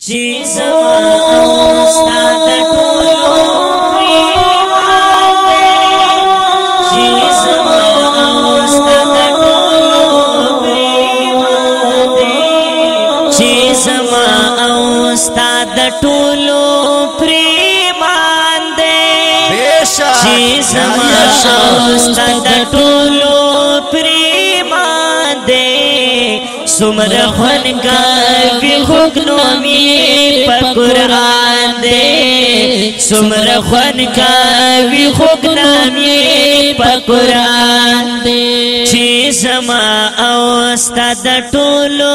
چې زما او ستا د ټولو پریوان دی چې زما او ستا د ټولو پریوان دی چې زما او ستا د ټولو پریوان دی چې زما او ستا د ټولو پریوان دی سمر خون کوي حکمي په قران دی سمر خون کوي حکمي په قران دی چې زما او ستا د ټولو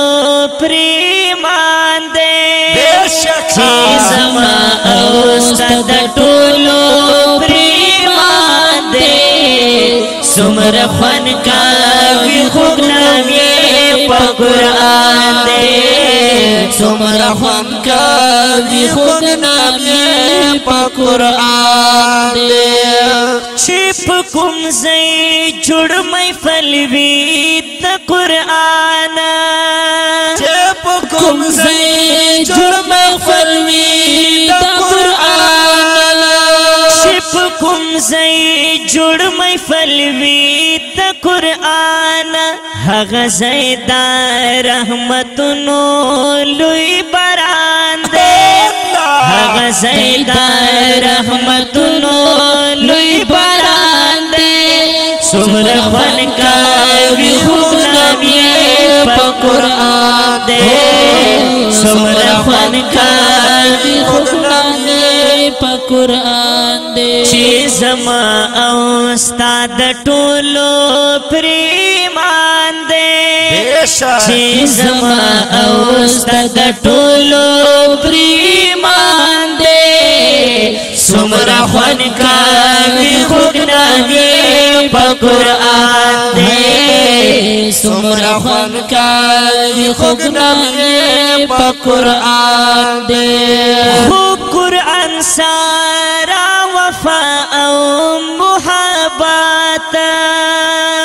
پریمان دی چې زما او ستا د ټولو پریمان دی سمر خون کوي حکمي په قران دی سمرا خوان کوي حکمي په قران دی چې په کوم ځای جوړ محفل وي د قران چې په کوم ځای جوړ محفل وي د قران چې په کوم ځای جوړ محفل وي د قران هغه زید رحمتونو لوی باران دی هغه زید رحمتونو لوی باران دی سمر خون کوي حکمي په قران دی سمر خون کوي حکمي په قران دی چې زما او ستا د ټولو پریمان چې زما او ستا د ټولو پریمان دی سمرا خوان کوي حکمي په قران دی سمرا خوان کوي حکمي په قران دی خو قران سارا وفا او محبت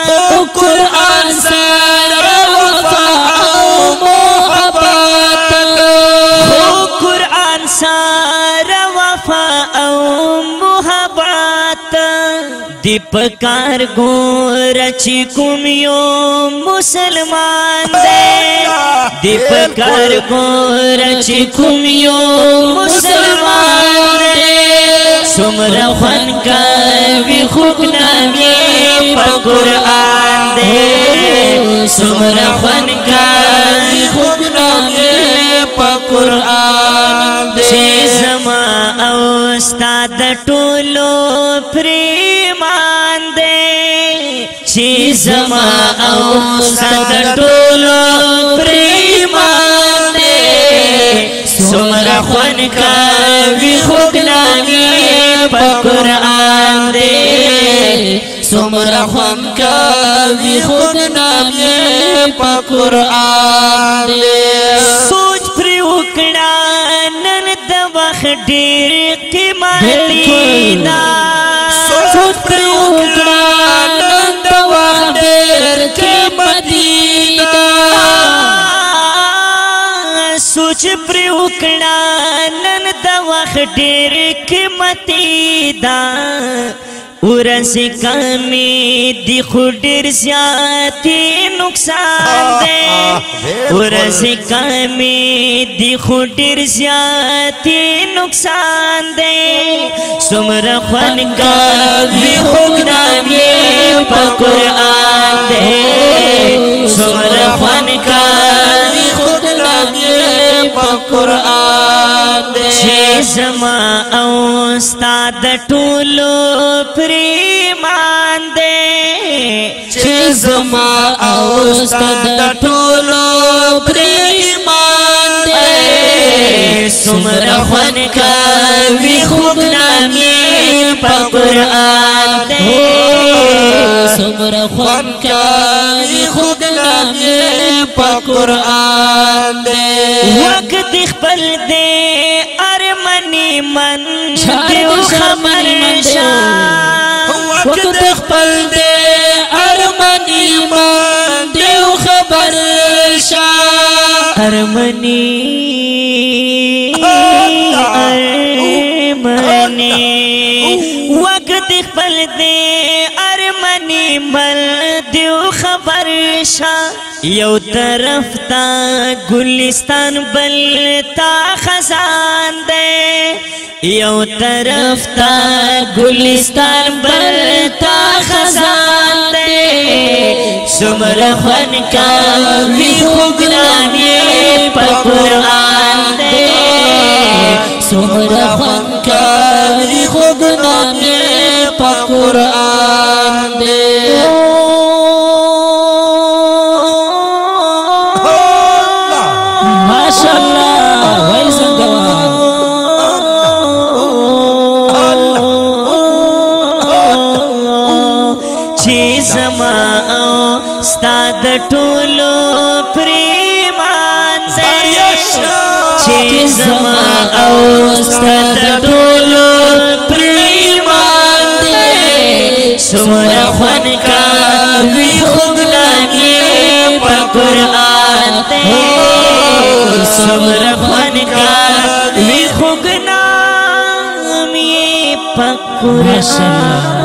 خو قران سارا سارا وفا او محبت دی پکار ګور چې کوم یو مسلمان دی دی پکار ګور چې کوم یو مسلمان دی سمرا خوان کوي حکمي په قران دی سمرا خوان کوي حکمي په قران چې زما او ستا د ټولو پریمان دی چې زما او ستا د ټولو پریمان دی سمرا خوان کوي حکمي په قران دی سمرا خوان کوي حکمي په قران دی سوچ پر وکړه نن د وخت ډېر قیمتي دا سوچ پر وکړه نن د وخت ډېر قیمتي دا سوچ پر وکړه نن د وخت ډېر قیمتي دا ورځې کمې دي خو ډېر زیاتې نقصان دی ورځې کمې دي خو ډېر زیاتې نقصان دی څومره خوند کوي حکمي په قران دی څومره خوند کوي حکمي په قران دی چې زما او ستا د ټولو پریمان دی چې زما او ستا د ټولو پریمان دی څومره خوند کوي حکمي په قران دی څومره خوند کوي حکمي په قران دی وخت خپل دی ارمنی من دیو خبر شا وقت خپل دی ارمنی من دیو خبر شا ارمنی ارمنی وقت خپل دے ارمنی مل دیو خبر شا یو طرف تا گلستان بل تا خزان دے یو طرف تا گلستان بل تا خزان دے سمر خون کا وی خوگرانی پا قرآن دے سمر خون کا وی خوگرانی پا قرآن دے ستاد ټولو پریمان دے چی زما او ستاد ټولو پریمان دے سمرا خون کا وی خوگلانی پا قرآن دے سمرا خون کا وی خوگلانی پا قرآن